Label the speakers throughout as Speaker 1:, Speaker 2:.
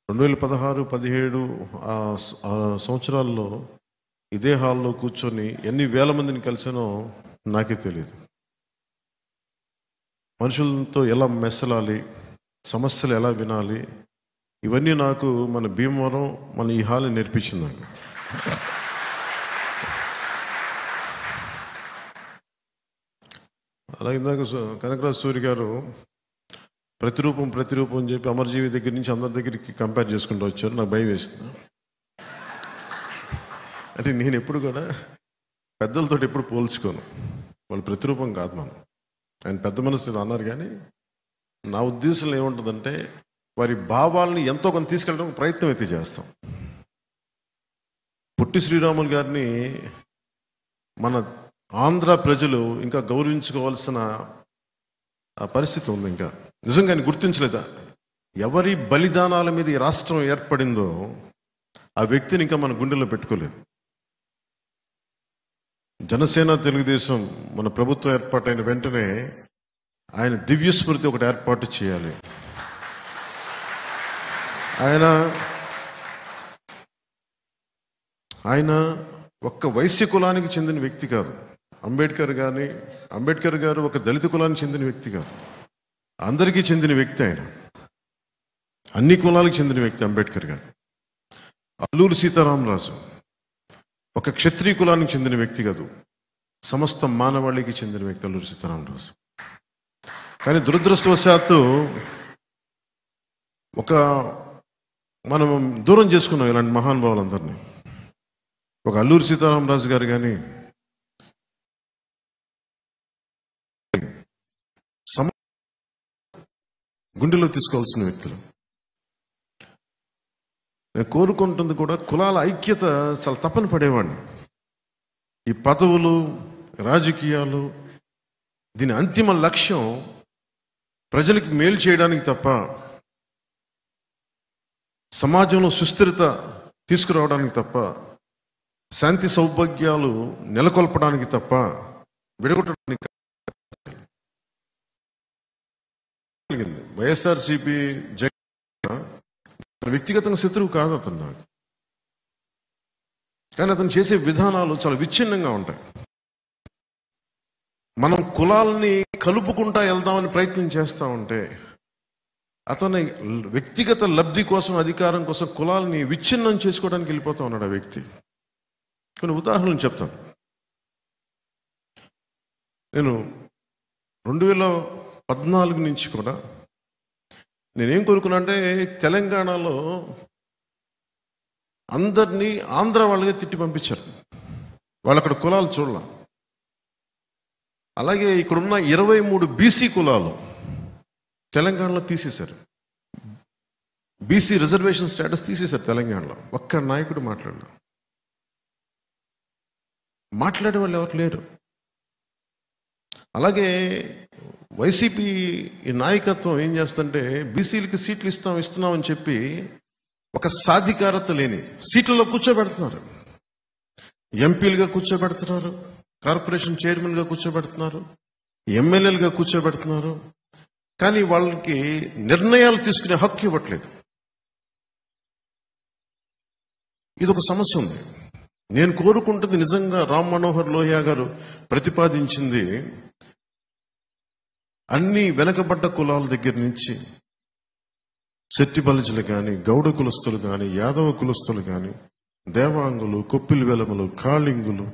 Speaker 1: 2016, 17 సంవత్సరాల్లో ఇదే హాల్లో కూర్చొని ఎన్ని వేల మందిని కలిసానో నాకే తెలియదు. మనుషులతో ఎలా మెసలాలి, సమస్యలు ఎలా వినాలి, ఇవన్నీ నాకు మన భీమవరం, మన ఈ హాల్ నేర్పించింది నాకు. అలాగే ఇందాక కనకరాజు సూరి గారు ప్రతిరూపం అని చెప్పి అమరజీవి దగ్గర నుంచి అందరి దగ్గరికి కంపేర్ చేసుకుంటూ వచ్చారు. నాకు భయం వేస్తుంది. అంటే నేను ఎప్పుడు కూడా పెద్దలతో ఎప్పుడు పోల్చుకోను. వాళ్ళు ప్రతిరూపం కాదు మనం. ఆయన పెద్ద మనసు అన్నారు, కానీ నా ఉద్దేశంలో ఏముంటుందంటే వారి భావాలని ఎంతో కొంత తీసుకెళ్ళడం ప్రయత్నం అయితే చేస్తాం. పొట్టి శ్రీరాములు గారిని మన ఆంధ్ర ప్రజలు ఇంకా గౌరవించుకోవాల్సిన పరిస్థితి ఉంది. ఇంకా నిజంగా ఆయన గుర్తించలేదా? ఎవరి బలిదానాల మీద ఈ రాష్ట్రం ఏర్పడిందో ఆ వ్యక్తిని ఇంకా మన గుండెల్లో పెట్టుకోలేదు. జనసేన తెలుగుదేశం మన ప్రభుత్వం ఏర్పాటైన వెంటనే ఆయన దివ్య స్మృతి ఒకటి ఏర్పాటు చేయాలి. ఆయన ఒక్క వైశ్య కులానికి చెందిన వ్యక్తి కాదు. అంబేద్కర్ గారు ఒక దళిత కులానికి చెందిన వ్యక్తి కాదు, అందరికీ చెందిన వ్యక్తి. ఆయన అన్ని కులాలకు చెందిన వ్యక్తి అంబేద్కర్ గారు. అల్లూరి సీతారామరాజు ఒక క్షత్రియ కులానికి చెందిన వ్యక్తి కాదు, సమస్త మానవాళికి చెందిన వ్యక్తి అల్లూరి సీతారామరాజు. కానీ దురదృష్టవశాత్తు మనం దూరం చేసుకున్నాం ఇలాంటి మహానుభావులందరినీ. ఒక అల్లూరి సీతారామరాజు గారు కానీ గుండెలో తీసుకోవాల్సిన వ్యక్తులు. నేను కోరుకుంటుంది కూడా కులాల ఐక్యత చాలా తప్పని పడేవాడిని. ఈ పదవులు, రాజకీయాలు, దీని అంతిమ లక్ష్యం ప్రజలకు మేలు చేయడానికి తప్ప, సమాజంలో సుస్థిరత తీసుకురావడానికి తప్ప, శాంతి సౌభాగ్యాలు నెలకొల్పడానికి తప్ప విడగొట్టడానికి. వైఎస్ఆర్సీపీ జగన్ వ్యక్తిగతంగా శత్రువు కాదు అతను నాకు, కానీ అతను చేసే విధానాలు చాలా విచ్ఛిన్నంగా ఉంటాయి. మనం కులాలని కలుపుకుంటా వెళ్దామని ప్రయత్నం చేస్తూ ఉంటే అతని వ్యక్తిగత లబ్ధి కోసం, అధికారం కోసం కులాలని విచ్ఛిన్నం చేసుకోవడానికి వెళ్ళిపోతా ఉన్నాడు ఆ వ్యక్తి. కొన్ని ఉదాహరణలు చెప్తాను. నేను 2014 నుంచి కూడా నేనేం కోరుకున్నా అంటే, తెలంగాణలో అందరినీ ఆంధ్ర వాళ్ళగా తిట్టి పంపించారు. వాళ్ళు అక్కడ కులాలు చూడాల. అలాగే ఇక్కడున్న 23 బీసీ కులాలు తెలంగాణలో తీసేశారు. బీసీ రిజర్వేషన్ స్టేటస్ తీసేశారు తెలంగాణలో. ఒక్క నాయకుడు మాట్లాడే వాళ్ళు ఎవరు లేరు. అలాగే వైసీపీ ఈ నాయకత్వం ఏం చేస్తుంటే, బీసీలకి సీట్లు ఇస్తున్నామని చెప్పి ఒక సాధికారత లేని సీట్లలో కూర్చోబెడుతున్నారు. ఎంపీలుగా కూర్చోబెడుతున్నారు, కార్పొరేషన్ చైర్మన్గా కూర్చోబెడుతున్నారు, ఎమ్మెల్యేలుగా కూర్చోబెడుతున్నారు. కానీ వాళ్ళకి నిర్ణయాలు తీసుకునే హక్కు ఇవ్వట్లేదు. ఇది ఒక సమస్య ఉంది. నేను కోరుకుంటుంది నిజంగా రామ్ మనోహర్ లోహియా గారు ప్రతిపాదించింది, అన్ని వెనకబడ్డ కులాల దగ్గర నుంచి శెట్టిబలిజులు కానీ, గౌడ కులస్తులు కానీ, యాదవ కులస్తులు కానీ, దేవాంగులు, కొప్పిలి వెలములు, కాళింగులు,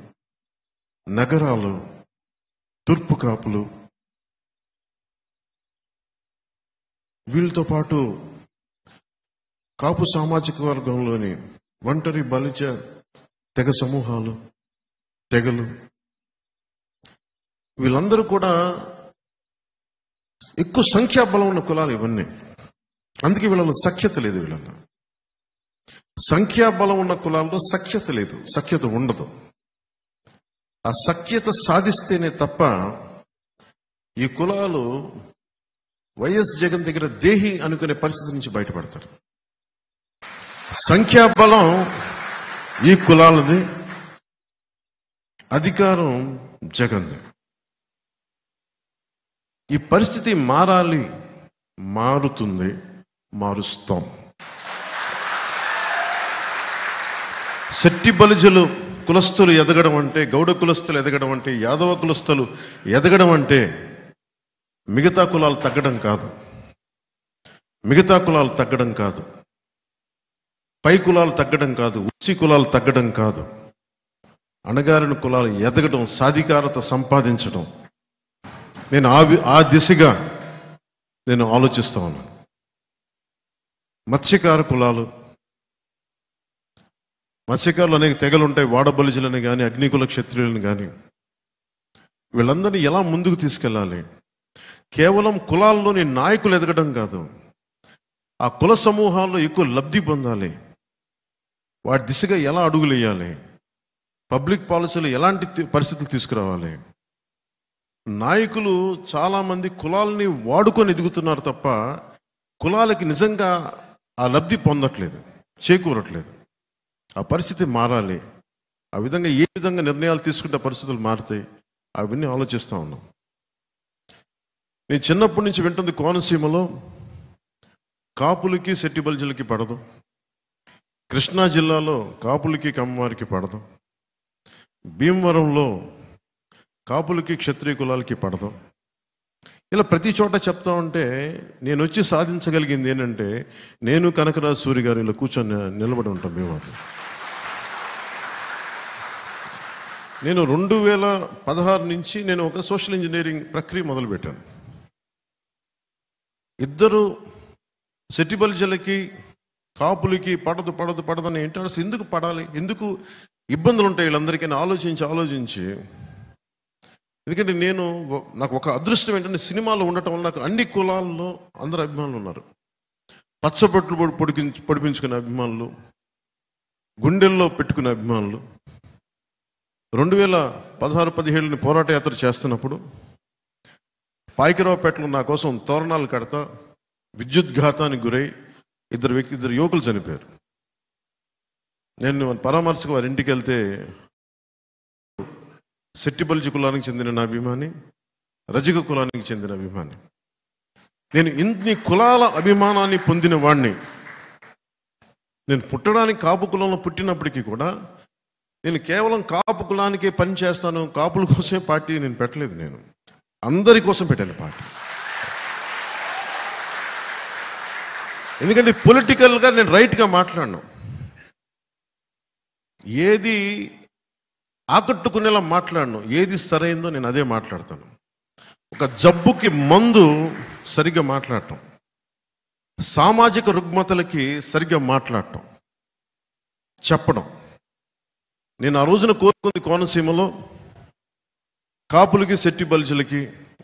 Speaker 1: నగరాలు, తూర్పు కాపులు, వీళ్ళతో పాటు కాపు సామాజిక వర్గంలోని ఒంటరి బలిజ తెగ సమూహాలు, తెగలు, వీళ్ళందరూ కూడా ఎక్కువ సంఖ్యాబలం ఉన్న కులాలు ఇవన్నీ. అందుకే వీళ్ళలో సఖ్యత లేదు. వీళ్ళలో సంఖ్యాబలం ఉన్న కులాల్లో సఖ్యత లేదు, సఖ్యత ఉండదు. ఆ సఖ్యత సాధిస్తేనే తప్ప ఈ కులాలు వైఎస్ జగన్ దగ్గర దేహి అనుకునే పరిస్థితి నుంచి బయటపడతారు. సంఖ్యాబలం ఈ కులాలది, అధికారం జగన్ది. ఈ పరిస్థితి మారాలి, మారుతుంది, మారుస్తాం. శెట్టి బలిజలు కులస్తులు ఎదగడం అంటే, గౌడ కులస్తులు ఎదగడం అంటే, యాదవ కులస్తులు ఎదగడం అంటే మిగతా కులాలు తగ్గడం కాదు. మిగతా కులాలు తగ్గడం కాదు. పై కులాలు తగ్గడం కాదు. ఉచ్చి కులాలు తగ్గడం కాదు. అణగారిన కులాలు ఎదగడం, సాధికారత సంపాదించడం. నేను ఆ దిశగా నేను ఆలోచిస్తా ఉన్నాను. మత్స్యకార కులాలు, మత్స్యకారులు అనేక తెగలు ఉంటాయి. వాడబలిజులని కానీ, అగ్నికుల క్షత్రియులని కానీ, వీళ్ళందరినీ ఎలా ముందుకు తీసుకెళ్ళాలి? కేవలం కులాల్లోని నాయకులు ఎదగడం కాదు, ఆ కుల సమూహాల్లో ఎక్కువ లబ్ధి పొందాలి. వాటి దిశగా ఎలా అడుగులు వేయాలి? పబ్లిక్ పాలసీలు ఎలాంటి పరిస్థితులు తీసుకురావాలి? నాయకులు చాలామంది కులాలని వాడుకొని ఎదుగుతున్నారు తప్ప కులాలకి నిజంగా ఆ లబ్ధి పొందట్లేదు, చేకూరట్లేదు. ఆ పరిస్థితి మారాలి. ఆ విధంగా ఏ విధంగా నిర్ణయాలు తీసుకుంటే పరిస్థితులు మారుతాయి, అవన్నీ ఆలోచిస్తూ ఉన్నాం. నేను చిన్నప్పటి నుంచి వింటుంది, కోనసీమలో కాపులకి శెట్టి బలిజలకి పడదు, కృష్ణా జిల్లాలో కాపులకి కమ్మవారికి పడదు, భీమవరంలో కాపులకి క్షత్రియ కులాలకి పడదు. ఇలా ప్రతి చోట చెప్తా ఉంటే నేను వచ్చి సాధించగలిగింది ఏంటంటే, నేను కనకరాజు సూరి గారు ఇలా కూర్చొని నిలబడి ఉంటాం. భీమవరం నేను 2016 నుంచి నేను ఒక సోషల్ ఇంజనీరింగ్ ప్రక్రియ మొదలుపెట్టాను. ఇద్దరు శెట్టి బలిజలకి కాపులకి పడదు పడదు పడదని ఏంటి, అసలు ఎందుకు పడాలి, ఎందుకు ఇబ్బందులు ఉంటాయి వీళ్ళందరికీ ఆలోచించి ఎందుకంటే నాకు ఒక అదృష్టం ఏంటంటే, సినిమాలో ఉండటం వల్ల నాకు అన్ని కులాల్లో అందరు అభిమానులు ఉన్నారు. పచ్చబొట్లు పొడిపించుకునే అభిమానులు, గుండెల్లో పెట్టుకునే అభిమానులు. 2016-17 పోరాట యాత్ర చేస్తున్నప్పుడు పాయకరావుపేటలో నా కోసం తోరణాలు కడతా విద్యుద్ఘాతానికి గురై ఇద్దరు యువకులు చనిపోయారు. నేను పరామర్శకు వారి ఇంటికి వెళ్తే, శెట్టి బలిజ కులానికి చెందిన నా అభిమాని, రజక కులానికి చెందిన అభిమాని. నేను ఇన్ని కులాల అభిమానాన్ని పొందిన వాడిని. నేను పుట్టడానికి కాపు కులంలో పుట్టినప్పటికీ కూడా నేను కేవలం కాపు కులానికే పని చేస్తాను, కాపుల కోసమే పార్టీ నేను పెట్టలేదు. నేను అందరి కోసం పెట్టాను పార్టీ. ఎందుకంటే పొలిటికల్గా నేను రైట్గా మాట్లాడను, ఏది ఆకట్టుకునేలా మాట్లాడను, ఏది సరైందో నేను అదే మాట్లాడతాను. ఒక జబ్బుకి మందు సరిగ్గా మాట్లాడటం, సామాజిక రుగ్మతలకి సరిగ్గా మాట్లాడటం, చెప్పడం. నేను ఆ రోజున కోరుకుంది, కోనసీమలో కాపులకి శెట్టి బలిజలకి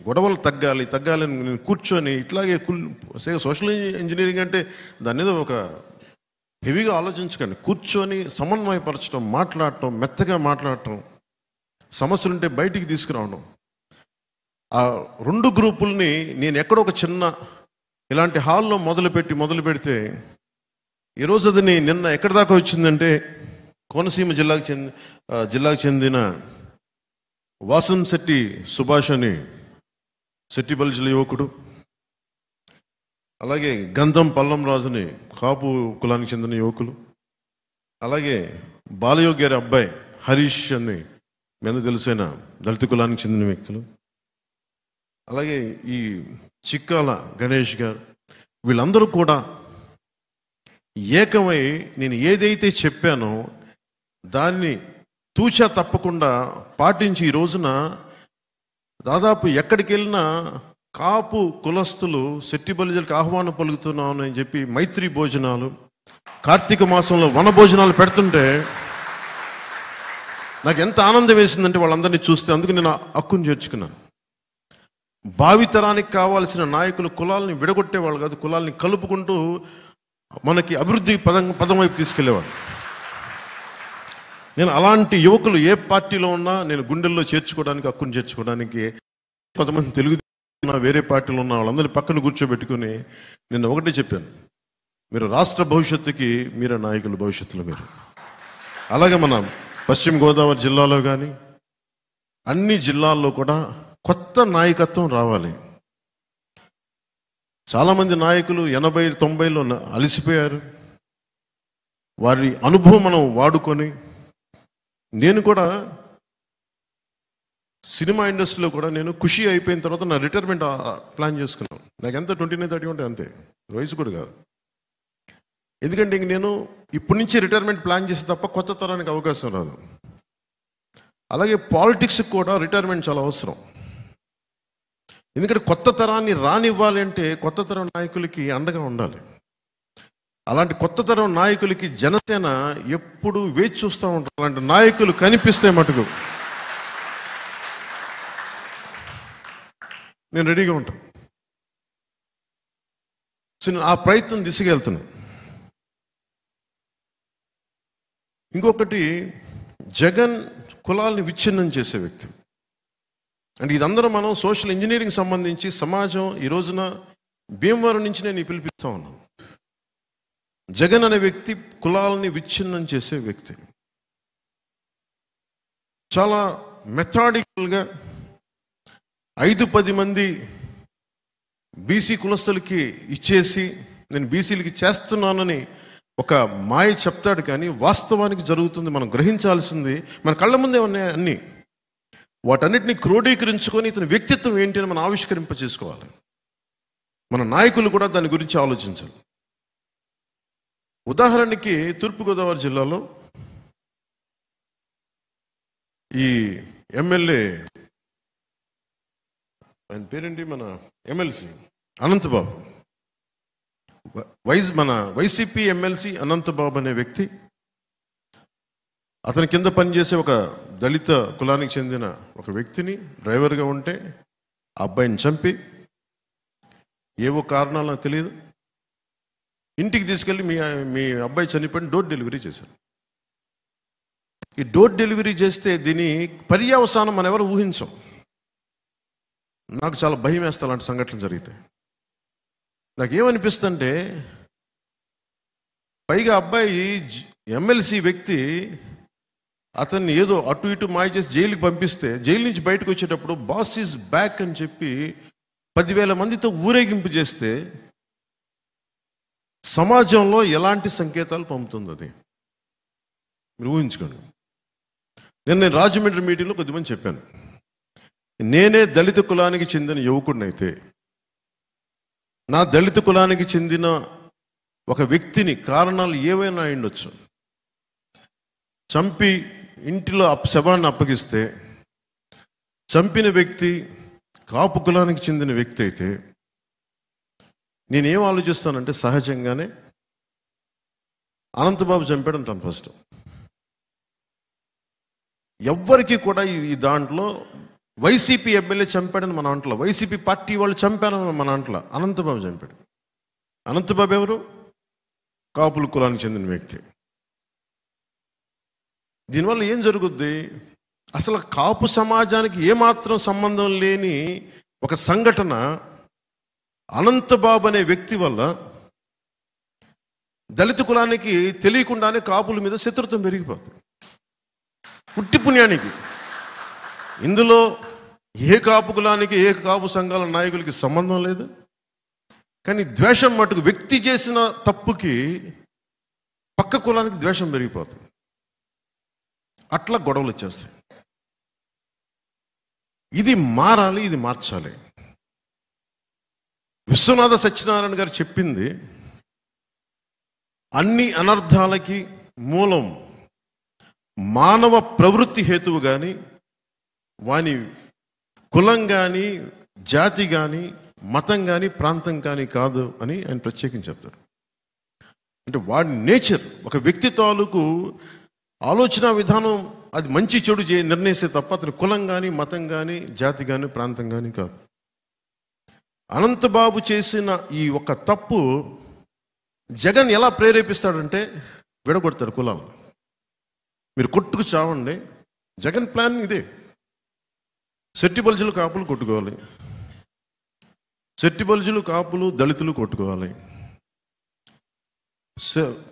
Speaker 1: గొడవలు తగ్గాలి అని నేను కూర్చొని ఇట్లాగే సోషల్ ఇంజనీరింగ్ అంటే దాని మీద ఒక హెవీగా ఆలోచించకండి. కూర్చొని సమన్వయపరచడం, మాట్లాడటం, మెత్తగా మాట్లాడటం, సమస్యలుంటే బయటికి తీసుకురావడం. ఆ రెండు గ్రూపుల్ని నేను ఎక్కడో ఒక చిన్న ఇలాంటి హాల్లో మొదలు పెడితే ఈరోజు అది నిన్న ఎక్కడి దాకా వచ్చిందంటే, కోనసీమ జిల్లాకు చెందిన వాసంశెట్టి సుభాష్ అని శెట్టి బలిజల యువకుడు, అలాగే గంధం పల్లం రాజుని కాపు కులానికి చెందిన యువకులు, అలాగే బాలయోగి గారి అబ్బాయి హరీష్ అని మీద తెలిసిన దళిత కులానికి చెందిన వ్యక్తులు, అలాగే ఈ చిక్కాల గణేష్ గారు, వీళ్ళందరూ కూడా ఏకమై నేను ఏదైతే చెప్పానో దాన్ని తూచా తప్పకుండా పాటించి ఈ రోజున దాదాపు ఎక్కడికి వెళ్ళినా కాపు కులస్తులు శెట్టి బలిజలకు ఆహ్వానం పలుకుతున్నాను అని చెప్పి మైత్రి భోజనాలు, కార్తీక మాసంలో వన భోజనాలు పెడుతుంటే నాకు ఎంత ఆనందం వేసిందంటే వాళ్ళందరినీ చూస్తే. అందుకు నేను హక్కును చేర్చుకున్నాను. భావితరానికి కావాల్సిన నాయకులు కులాలని విడగొట్టేవాళ్ళు కాదు, కులాలని కలుపుకుంటూ మనకి అభివృద్ధి పదం వైపు తీసుకెళ్లేవాళ్ళు. నేను అలాంటి యువకులు ఏ పార్టీలో ఉన్నా నేను గుండెల్లో చేర్చుకోవడానికి, హక్కును చేర్చుకోవడానికి, కొంతమంది తెలుగు వేరే పార్టీలో ఉన్న వాళ్ళందరినీ పక్కన కూర్చోబెట్టుకుని నేను ఒకటే చెప్పాను, మీరు రాష్ట్ర భవిష్యత్తుకి మీరే నాయకులు, భవిష్యత్తులో మీరు. అలాగే మన పశ్చిమ గోదావరి జిల్లాలో కానీ అన్ని జిల్లాల్లో కూడా కొత్త నాయకత్వం రావాలి. చాలామంది నాయకులు 80-90లో అలసిపోయారు. వారి అనుభవం మనం వాడుకొని, నేను కూడా సినిమా ఇండస్ట్రీలో కూడా నేను ఖుషి అయిపోయిన తర్వాత నా రిటైర్మెంట్ ప్లాన్ చేసుకున్నాను. నాకు ఎంత 29-30 ఉంటే అంతే, వయసు కూడా కాదు. ఎందుకంటే ఇంక నేను ఇప్పటి నుంచి రిటైర్మెంట్ ప్లాన్ చేస్తే తప్ప కొత్త తరానికి అవకాశం రాదు. అలాగే పాలిటిక్స్కి కూడా రిటైర్మెంట్ చాలా అవసరం. ఎందుకంటే కొత్త తరాన్ని రానివ్వాలి అంటే కొత్త తరం నాయకులకి అండగా ఉండాలి. అలాంటి కొత్త తరం నాయకులకి జనసేన ఎప్పుడు వేచి చూస్తూ ఉంటారు. అలాంటి నాయకులు కనిపిస్తే మటుకు నేను రెడీగా ఉంటాను. సో నేను ఆ ప్రయత్నం దిశగా వెళ్తున్నాను. ఇంకొకటి, జగన్ కులాల్ని విచ్ఛిన్నం చేసే వ్యక్తి. అంటే ఇదందరూ మనం సోషల్ ఇంజనీరింగ్ సంబంధించి సమాజం ఈ రోజున భీమవరం నుంచి నేను పిలిపిస్తా ఉన్నాను. జగన్ అనే వ్యక్తి కులాలని విచ్ఛిన్నం చేసే వ్యక్తి. చాలా మెథాడికల్గా 5-10 మంది బీసీ కులస్తులకి ఇచ్చేసి నేను బీసీలకి చేస్తున్నానని ఒక మాయ చెప్తాడు, కానీ వాస్తవానికి జరుగుతుంది. మనం గ్రహించాల్సింది మన కళ్ళ ముందే ఉన్నాయి అన్నీ. వాటన్నిటిని క్రోడీకరించుకొని ఇతని వ్యక్తిత్వం ఏంటి అని మనం ఆవిష్కరింప చేసుకోవాలి. మన నాయకులు కూడా దాని గురించి ఆలోచించాలి. ఉదాహరణకి తూర్పుగోదావరి జిల్లాలో ఈ ఎమ్మెల్యే, ఆయన పేరేంటి, మన ఎమ్మెల్సీ అనంతబాబు, మన వైసీపీ ఎమ్మెల్సీ అనంతబాబు అనే వ్యక్తి, అతని కింద పనిచేసే ఒక దళిత కులానికి చెందిన ఒక వ్యక్తిని డ్రైవర్గా ఉంటే ఆ అబ్బాయిని చంపి, ఏవో కారణాలు నాకు తెలియదు, ఇంటికి తీసుకెళ్ళి మీ అబ్బాయి చనిపోయిన డోర్ డెలివరీ చేశారు. ఈ డోర్ డెలివరీ చేస్తే దీని పర్యవసానం మనం ఎవరు ఊహించాం. నాకు చాలా భయం వేస్తా అలాంటి సంఘటనలు జరిగితే. నాకేమనిపిస్తుందంటే, పైగా అబ్బాయి ఎమ్మెల్సీ వ్యక్తి అతన్ని ఏదో అటు ఇటు మాయ చేసి జైలుకి పంపిస్తే, జైలు నుంచి బయటకు వచ్చేటప్పుడు బాస్ ఈజ్ బ్యాక్ అని చెప్పి 10,000 మందితో ఊరేగింపు చేస్తే సమాజంలో ఎలాంటి సంకేతాలు పంపుతుంది అది మీరు ఊహించుకోండి. నేను రాజమండ్రి మీటింగ్లో కొద్దిమంది చెప్పాను, నేనే దళిత కులానికి చెందిన యువకుడినైతే, నా దళిత కులానికి చెందిన ఒక వ్యక్తిని కారణాలు ఏవైనా అయ్యుండొచ్చు చంపి ఇంటిలో శవాన్ని అప్పగిస్తే, చంపిన వ్యక్తి కాపు కులానికి చెందిన వ్యక్తి అయితే నేనేం ఆలోచిస్తానంటే, సహజంగానే అనంతబాబు చంపాడు అంటాను ఫస్ట్. ఎవ్వరికి కూడా ఈ దాంట్లో వైసీపీ ఎమ్మెల్యే చంపాడని మన అంటలో, వైసీపీ పార్టీ వాళ్ళు చంపారని మన అంటలో, అనంతబాబు చంపాడు. అనంతబాబు ఎవరు? కాపుల కులానికి చెందిన వ్యక్తి. దీనివల్ల ఏం జరుగుద్ది? అసలు కాపు సమాజానికి ఏమాత్రం సంబంధం లేని ఒక సంఘటన అనంతబాబు అనే వ్యక్తి వల్ల దళిత కులానికి తెలియకుండానే కాపుల మీద శత్రుత్వం పెరిగిపోతుంది. పుట్టి పుణ్యానికి ఇందులో ఏ కాపు కులానికి ఏ కాపు సంఘాల నాయకులకి సంబంధం లేదు, కానీ ద్వేషం మటుకు వ్యక్తి చేసిన తప్పుకి పక్క కులానికి ద్వేషం పెరిగిపోతుంది. అట్లా గొడవలు వచ్చేస్తాయి. ఇది మారాలి, ఇది మార్చాలి. విశ్వనాథ సత్యనారాయణ గారు చెప్పింది, అన్ని అనర్థాలకి మూలం మానవ ప్రవృత్తి హేతువు కానీ, వాని కులం కానీ, జాతి కానీ, మతం కానీ, ప్రాంతం కానీ కాదు అని ఆయన ప్రత్యేకించి చెప్తారు. అంటే వాడి నేచర్, ఒక వ్యక్తి తాలూకు ఆలోచన విధానం అది మంచి చెడు నిర్ణయిస్తే తప్ప అతని కులం కానీ, మతం కానీ, జాతి కానీ, ప్రాంతం కానీ కాదు. అనంతబాబు చేసిన ఈ ఒక తప్పు జగన్ ఎలా ప్రేరేపిస్తాడంటే, విడగొడతాడు కులాలను. మీరు కొట్టుకు చావండి. జగన్ ప్లాన్ ఇదే. సెట్టి బల్జులు కాపులు కొట్టుకోవాలి, సెట్టి బల్జులు కాపులు దళితులు కొట్టుకోవాలి,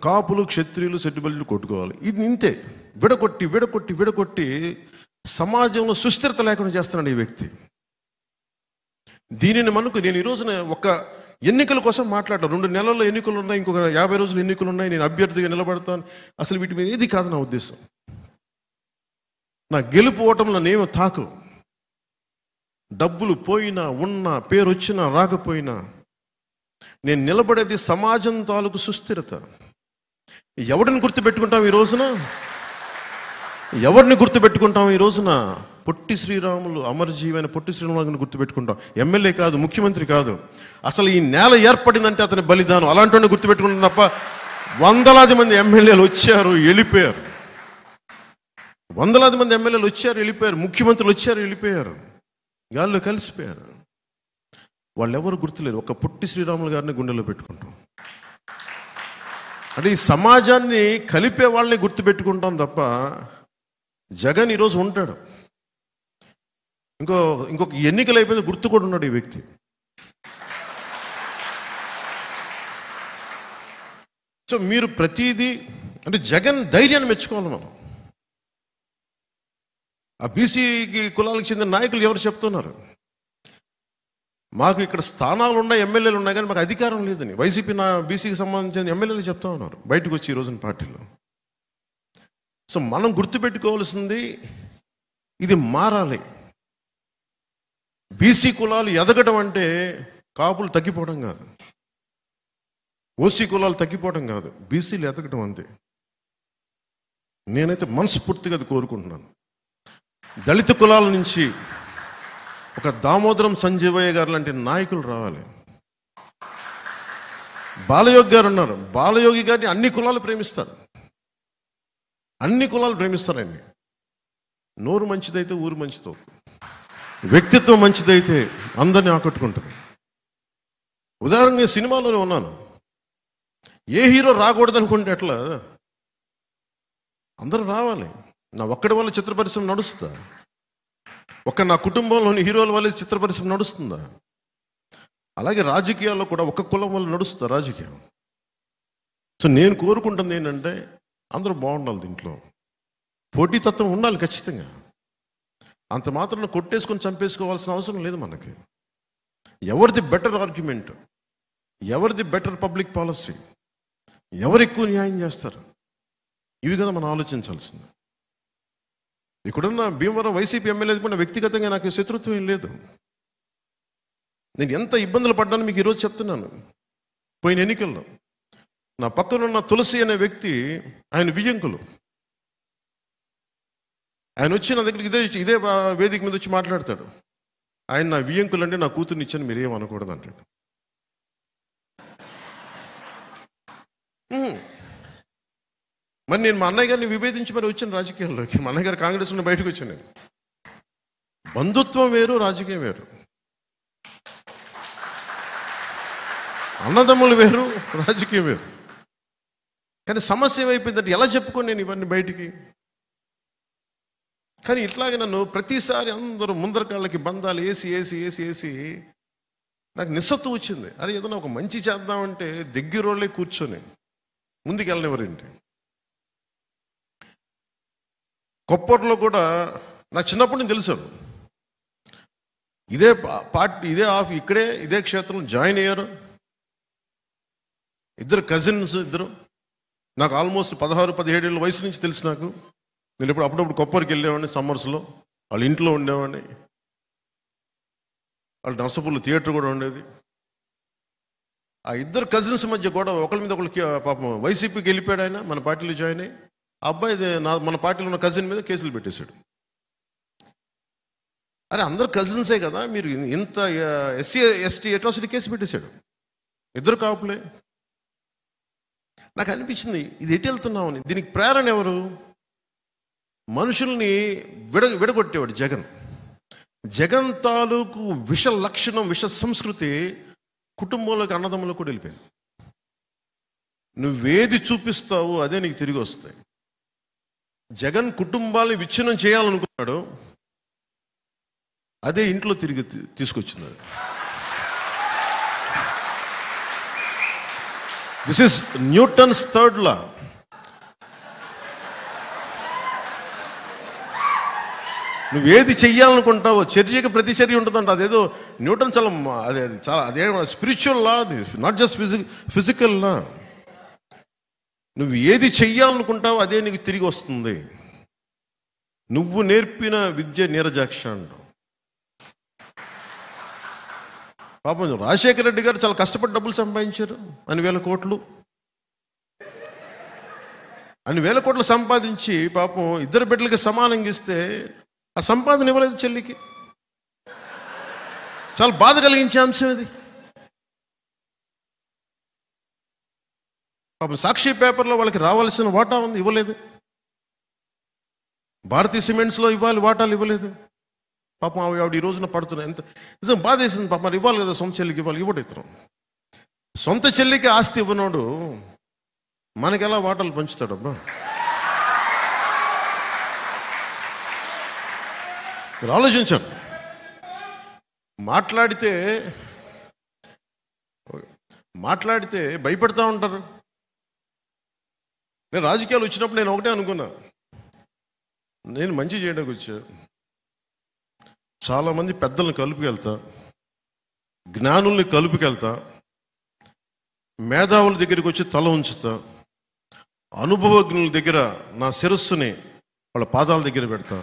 Speaker 1: కాపులు క్షత్రియులు సెట్టి బల్జులు కొట్టుకోవాలి. ఇది ఇంతే. విడగొట్టి విడగొట్టి విడగొట్టి సమాజంలో సుస్థిరత లేకుండా చేస్తున్నాడు ఈ వ్యక్తి. దీనిని మనకు నేను ఈ రోజున ఒక ఎన్నికల కోసం మాట్లాడతారు. 2 నెలల్లో ఎన్నికలు ఉన్నాయి, ఇంకొక 50 రోజులు ఎన్నికలు ఉన్నాయి, నేను అభ్యర్థిగా నిలబడతాను. అసలు వీటి మీద ఏది కాదు నా ఉద్దేశం. నా గెలుపు ఓటంలో నేనేమో తాకు. డబ్బులు పోయినా, ఉన్నా, పేరు వచ్చినా రాకపోయినా, నేను నిలబడేది సమాజం తాలూకు సుస్థిరత. ఎవరిని గుర్తుపెట్టుకుంటాం ఈ రోజున? ఎవరిని గుర్తుపెట్టుకుంటాం ఈ రోజున? పొట్టి శ్రీరాములు, అమరజీవైన పొట్టి శ్రీరాములు గుర్తుపెట్టుకుంటాం. ఎమ్మెల్యే కాదు, ముఖ్యమంత్రి కాదు. అసలు ఈ నేల ఏర్పడిందంటే అతని బలిదానం. అలాంటి గుర్తుపెట్టుకుంటాం తప్ప వందలాది మంది ఎమ్మెల్యేలు వచ్చారు, వెళ్ళిపోయారు. వందలాది మంది ఎమ్మెల్యేలు వచ్చారు, వెళ్ళిపోయారు. ముఖ్యమంత్రులు వచ్చారు, వెళ్ళిపోయారు. గాల్లో కలిసిపోయారు. వాళ్ళు ఎవరు గుర్తులేరు. ఒక పొట్టి శ్రీరాములు గారిని గుండెలో పెట్టుకుంటాం. అంటే ఈ సమాజాన్ని కలిపే వాళ్ళని గుర్తుపెట్టుకుంటాం తప్ప జగన్ ఈరోజు ఉంటాడు. ఇంకొక ఎన్నికలు అయిపోయింది, గుర్తు కూడా ఉన్నాడు ఈ వ్యక్తి. సో మీరు ప్రతిదీ అంటే జగన్ ధైర్యాన్ని మెచ్చుకోవాలి మనం. ఆ బీసీకి కులాలకు చెందిన నాయకులు ఎవరు చెప్తున్నారు, మాకు ఇక్కడ స్థానాలు ఉన్నాయి, ఎమ్మెల్యేలు ఉన్నాయి, కానీ మాకు అధికారం లేదని వైసీపీ బీసీకి సంబంధించిన ఎమ్మెల్యేలు చెప్తా ఉన్నారు బయటకు వచ్చి ఈ రోజున పార్టీలో. సో మనం గుర్తుపెట్టుకోవాల్సింది ఇది మారాలి. బీసీ కులాలు ఎదగడం అంటే కాపులు తగ్గిపోవడం కాదు, ఓసీ కులాలు తగ్గిపోవడం కాదు, బీసీలు ఎదగడం అంతే. నేనైతే మనస్ఫూర్తిగా అది కోరుకుంటున్నాను. దళిత కులాల నుంచి ఒక దామోదరం సంజీవయ్య గారు లాంటి నాయకులు రావాలి. బాలయోగి గారు ఉన్నారు. బాలయోగి గారిని అన్ని కులాలు ప్రేమిస్తారు, అన్ని కులాలు ప్రేమిస్తారండి. నోరు మంచిదైతే ఊరు మంచితో, వ్యక్తిత్వం మంచిదైతే అందరినీ ఆకట్టుకుంటుంది. ఉదాహరణ, నేను సినిమాలోనే ఉన్నాను. ఏ హీరో రాకూడదు అనుకుంటే ఎట్లా? అందరూ రావాలి. నా ఒక్కడి వల్ల చిత్ర పరిశ్రమ నడుస్తుందా? నా కుటుంబంలోని హీరోల వల్ల చిత్ర పరిశ్రమ నడుస్తుందా? అలాగే రాజకీయాల్లో కూడా ఒక్క కులం వల్ల నడుస్తుందా రాజకీయం? సో నేను కోరుకుంటుంది ఏంటంటే అందరూ బాగుండాలి. దీంట్లో పోటీతత్వం ఉండాలి ఖచ్చితంగా. అంత మాత్రం కొట్టేసుకొని చంపేసుకోవాల్సిన అవసరం లేదు మనకి. ఎవరిది బెటర్ ఆర్గ్యుమెంట్, ఎవరిది బెటర్ పబ్లిక్ పాలసీ, ఎవరు ఎక్కువ న్యాయం చేస్తారు, ఇవి కదా మనం ఆలోచించాల్సింది. ఇక్కడున్న భీమవరం వైసీపీ ఎమ్మెల్యే కూడా వ్యక్తిగతంగా నాకు శత్రుత్వం ఏం లేదు. నేను ఎంత ఇబ్బందులు పడ్డానో మీకు ఈరోజు చెప్తున్నాను. పోయిన ఎన్నికల్లో నా పక్కన ఉన్న తులసి అనే వ్యక్తి, ఆయన వియ్యంకులు, ఆయన వచ్చి నా దగ్గరికి ఇదే వేదిక మీద వచ్చి మాట్లాడతాడు. ఆయన నా వియ్యంకులు అంటే నా కూతుర్ని ఇచ్చాను, మీరేం అనకూడదు అంటాడు. మరి నేను మా అన్నయ్య గారిని విభేదించి మరి వచ్చాను రాజకీయాల్లోకి. మా అన్నయ్య గారు కాంగ్రెస్ నుండి బయటకు వచ్చాను. నేను బంధుత్వం వేరు, రాజకీయం వేరు. అన్నదమ్ములు వేరు, రాజకీయం వేరు. కానీ సమస్య ఏమైపోయిందంటే ఎలా చెప్పుకోను నేను ఇవన్నీ బయటికి? కానీ ఇట్లాగే నన్ను ప్రతిసారి అందరూ ముందర కాళ్ళకి బంధాలు వేసి వేసి వేసి వేసి నాకు నిస్సత్తు వచ్చింది. అరే ఏదైనా ఒక మంచి చేద్దామంటే దగ్గరోళ్ళే కూర్చొని ముందుకు వెళ్ళనివ్వరేంటి? కొప్పర్లో కూడా నాకు చిన్నప్పటి నుంచి తెలుసు. ఇదే పార్టీ, ఇక్కడే ఇదే క్షేత్రంలో జాయిన్ అయ్యారు ఇద్దరు కజిన్స్. ఇద్దరు నాకు ఆల్మోస్ట్ 16-17 ఏళ్ళ వయసు నుంచి తెలుసు నాకు. నేను అప్పుడప్పుడు కొప్పరికి వెళ్ళేవాడిని సమ్మర్స్లో. వాళ్ళ ఇంట్లో ఉండేవాడిని. వాళ్ళ నర్సపూర్లో థియేటర్ కూడా ఉండేది. ఆ ఇద్దరు కజిన్స్ మధ్య కూడా ఒకరి మీద ఒకరికి పాపం వైసీపీకి వెళ్ళిపోయాడు ఆయన, మన పార్టీలో జాయిన్ అయ్యి. ఆ అబ్బాయి మన పార్టీలో ఉన్న కజిన్ మీద కేసులు పెట్టేశాడు. అరే అందరు కజిన్సే కదా, మీరు ఇంత SC/ST అట్రాసిటీ కేసు పెట్టేశాడు. ఇద్దరు కాపులే. నాకు అనిపించింది ఇది ఎటు వెళ్తున్నామని. దీనికి ప్రేరణ ఎవరు? మనుషుల్ని విడగొట్టేవాడు జగన్. జగన్ తాలూకు విష లక్షణం, విష సంస్కృతి కుటుంబంలోకి, అన్నదమ్ములకు కూడా వెళ్ళిపోయింది. నువ్వేది చూపిస్తావో అదే నీకు తిరిగి వస్తాయి. జగన్ కుటుంబాన్ని విచ్ఛిన్నం చేయాలనుకున్నాడు, అదే ఇంట్లో తిరిగి తీసుకొచ్చింది. This is Newton's third law. నువ్వేది చెయ్యాలనుకుంటావో చర్యకి ప్రతిచర్య ఉంటుందంట. అదేదో న్యూటన్ చాలా అది చాలా అదే స్పిరిచువల్ లా, అది నాట్ జస్ట్ ఫిజికల్ లా. నువ్వు ఏది చెయ్యాలనుకుంటావో అదే నీకు తిరిగి వస్తుంది. నువ్వు నేర్పిన విద్య నీరజాక్ష అంటావు. పాపం రాజశేఖర రెడ్డి గారు చాలా కష్టపడి డబ్బులు సంపాదించారు, అన్ని వేల కోట్లు సంపాదించి పాపం ఇద్దరు బిడ్డలకి సమానంగా ఇస్తే ఆ సంపాదన ఇవ్వలేదు చెల్లికి. చాలా బాధ కలిగించే అంశం ఇది. పాపం సాక్షి పేపర్లో వాళ్ళకి రావాల్సిన వాటా ఉంది, ఇవ్వలేదు. భారతీయ సిమెంట్స్లో ఇవ్వాలి వాటాలు, ఇవ్వలేదు. పాపం ఆవిడ ఈ రోజున పడుతున్నాయి. ఎంత నిజం బాధ వేసింది. పాపం మరి ఇవ్వాలి కదా, సొంత చెల్లికి ఇవ్వాలి, ఇవ్వడు ఇతరం. సొంత చెల్లికి ఆస్తి ఇవ్వనోడు మనకెలా వాటాలు పంచుతాడబ్బా? మీరు ఆలోచించండి. మాట్లాడితే భయపెడతా ఉంటారు. నేను రాజకీయాలు వచ్చినప్పుడు నేను ఒకటే అనుకున్నా, నేను మంచి చేయడానికి వచ్చా, చాలామంది పెద్దలను కలుపుకెళ్తా, జ్ఞానుల్ని కలుపుకెళ్తా, మేధావుల దగ్గరికి వచ్చి తల ఉంచుతా, అనుభవజ్ఞుల దగ్గర నా శిరస్సుని వాళ్ళ పాదాల దగ్గర పెడతా.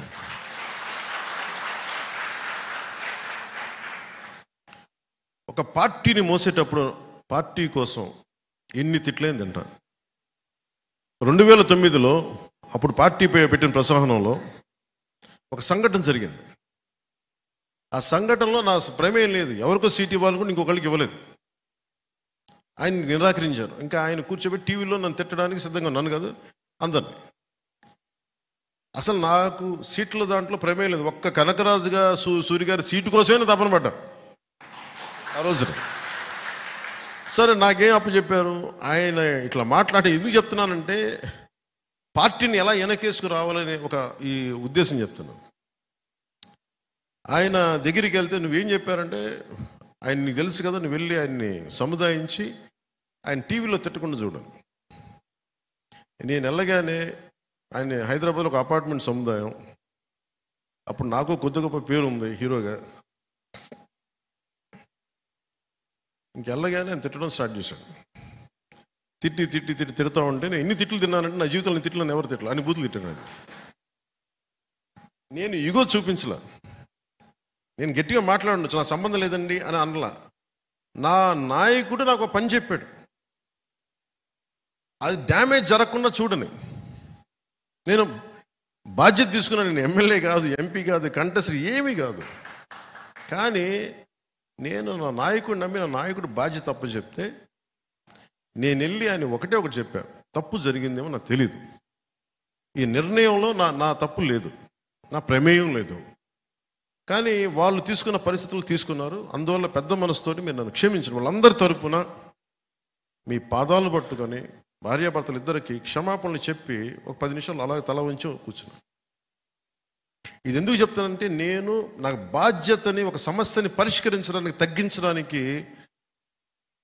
Speaker 1: ఒక పార్టీని మోసేటప్పుడు పార్టీ కోసం ఎన్ని తిట్లేని తింటా. 2009లో అప్పుడు పార్టీపై పెట్టిన ప్రసంగంలో ఒక సంఘటన జరిగింది. ఆ సంఘటనలో నా ప్రమేయం లేదు, ఎవరికో సీట్ ఇవ్వాలి కూడా ఇంకొకరికి ఇవ్వలేదు. ఆయన నిరాకరించారు. ఇంకా ఆయన కూర్చోబెట్టి టీవీలో నన్ను తిట్టడానికి సిద్ధంగా, నన్ను కాదు అందరినీ. అసలు నాకు సీట్ల దాంట్లో ప్రమేయం లేదు. ఒక్క కనకరాజుగా సూర్య గారి సీటు కోసమే తపన పడ్డా ఆ రోజున. సరే, నాకేం అప్పచెప్పారు, ఆయన ఇట్లా మాట్లాడి ఎందుకు చెప్తున్నానంటే పార్టీని ఎలా వెనకేసుకు రావాలనే ఒక ఈ ఉద్దేశం చెప్తున్నాను. ఆయన దగ్గరికి వెళ్తే నువ్వేం చెప్పారంటే, ఆయన నీకు తెలుసు కదా, నువ్వు వెళ్ళి ఆయన్ని సముదాయించి ఆయన టీవీలో తిట్టకుండా చూడండి. నేను వెళ్ళగానే ఆయన హైదరాబాద్లో ఒక అపార్ట్మెంట్ సముదాయం, అప్పుడు నాకు కొద్ది గొప్ప పేరు ఉంది హీరోగా. ఇంకెళ్ళగానే ఆయన తిట్టడం స్టార్ట్ చేశాడు. తిడతా ఉంటే నేను ఎన్ని తిట్లు తిన్నానంటే నా జీవితంలో తిట్లను ఎవరు తిట్టలు అని బూతులు తిట్టాను. నేను ఇగో చూపించలా, నేను గట్టిగా మాట్లాడచ్చు, నా సంబంధం లేదండి అని అనలా. నా నాయకుడు నాకు ఒక పని చెప్పాడు, అది డ్యామేజ్ జరగకుండా చూడని నేను బాధ్యత తీసుకున్నాను. నేను ఎమ్మెల్యే కాదు, ఎంపీ కాదు, కంటెస్ట్ ఏమీ కాదు. కానీ నేను నా నాయకుడు నమ్మి నా నాయకుడు బాధ్యత తప్పు చెప్తే నేను వెళ్ళి ఆయన ఒకటి చెప్పాను, తప్పు జరిగిందేమో నాకు తెలీదు, ఈ నిర్ణయంలో నా తప్పు లేదు, నా ప్రమేయం లేదు, కానీ వాళ్ళు తీసుకున్న పరిస్థితులు తీసుకున్నారు, అందువల్ల పెద్ద మనసుతోటి మీరు నన్ను క్షమించండి. వాళ్ళందరి తరపున మీ పాదాలు పట్టుకొని భార్యాభర్తలు ఇద్దరికి క్షమాపణలు చెప్పి ఒక 10 నిమిషాలు అలాగే తల ఉంచి కూర్చున్నా. ఇది ఎందుకు చెప్తానంటే, నేను నాకు బాధ్యతని ఒక సమస్యని పరిష్కరించడానికి, తగ్గించడానికి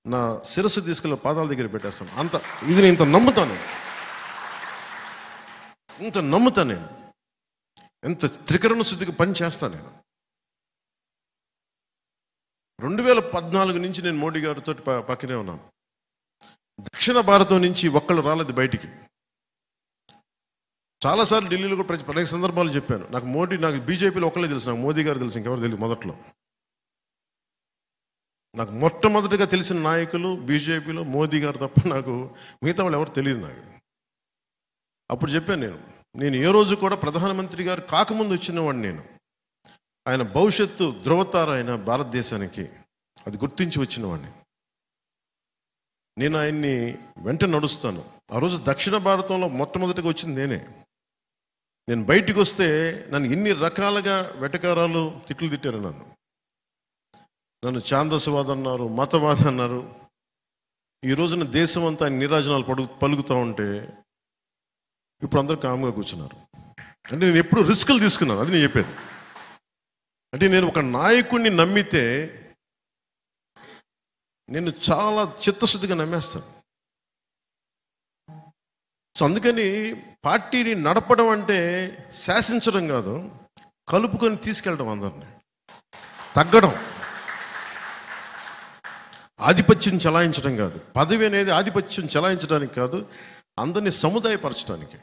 Speaker 1: నా శిరస్సు తీసుకెళ్ళి పాదాల దగ్గర పెట్టేస్తాను. ఇది నేను ఇంత నమ్ముతాను, నేను ఎంత త్రికరణ శుద్ధికి పని చేస్తాను. నేను 2014 నుంచి నేను మోడీ గారితో పక్కనే ఉన్నాను. దక్షిణ భారతం నుంచి ఒక్కళ్ళు రాలేదు బయటికి. చాలాసార్లు ఢిల్లీలో కూడా అనేక సందర్భాలు చెప్పాను, నాకు బీజేపీలో ఒక్కళ్ళే తెలుసు, నాకు మోదీ గారు తెలుసు, ఇంకెవరు తెలియదు. మొదట్లో నాకు మొట్టమొదటిగా తెలిసిన నాయకులు బీజేపీలో మోదీ గారు తప్ప నాకు మిగతా వాళ్ళు ఎవరు తెలియదు నాకు. అప్పుడు చెప్పాను, నేను ఏ రోజు కూడా ప్రధానమంత్రి గారు కాకముందు వచ్చినవాడిని. ఆయన భవిష్యత్తు ధృవతార ఆయన భారతదేశానికి, అది గుర్తించి వచ్చినవాడిని. నేను ఆయన్ని వెంట నడుస్తాను. ఆ రోజు దక్షిణ భారతంలో మొట్టమొదటిగా వచ్చింది నేనే. నేను బయటికి వస్తే నన్ను ఎన్ని రకాలుగా వెటకారాలు తిట్లు తిట్టారు. నన్ను ఛాందసవాద అన్నారు, మతవాద అన్నారు. ఈ రోజున దేశం అంతా ఆయన నీరాజనాలు పలుకుతూ ఉంటే ఇప్పుడు అందరూ కామ్గా కూర్చున్నారు. అంటే నేను ఎప్పుడు రిస్కులు తీసుకున్నాను, అది నేను చెప్పేది. అంటే నేను ఒక నాయకుడిని నమ్మితే నేను చాలా చిత్తశుద్ధిగా నమ్మేస్తాను. సో అందుకని పార్టీని నడపడం అంటే శాసించడం కాదు, కలుపుకొని తీసుకెళ్ళడం, అందరినీ తగ్గడం, ఆధిపత్యం చెలాయించడం కాదు. పదవి అనేది ఆధిపత్యం చెలాయించడానికి కాదు, అందరినీ సముదాయపరచడానికి,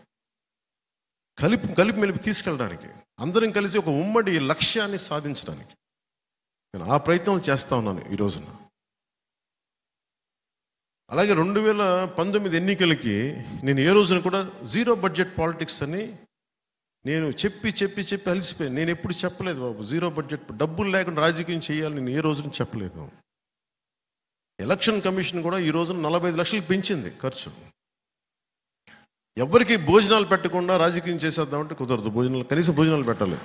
Speaker 1: కలిపి మెలిపి తీసుకెళ్ళడానికి, అందరం కలిసి ఒక ఉమ్మడి లక్ష్యాన్ని సాధించడానికి నేను ఆ ప్రయత్నం చేస్తా ఉన్నాను ఈ రోజున. అలాగే 2019 ఎన్నికలకి నేను ఏ రోజున కూడా జీరో బడ్జెట్ పాలిటిక్స్ అని నేను చెప్పి అలసిపోయాను. నేను ఎప్పుడు చెప్పలేదు బాబు, జీరో బడ్జెట్, డబ్బులు లేకుండా రాజకీయం చేయాలి నేను ఏ రోజున చెప్పలేదు. ఎలక్షన్ కమిషన్ కూడా ఈ రోజున 45 లక్షలు పెంచింది ఖర్చు. ఎవరికి భోజనాలు పెట్టకుండా రాజకీయం చేసేద్దామంటే కుదరదు. కనీసం భోజనాలు పెట్టాలి.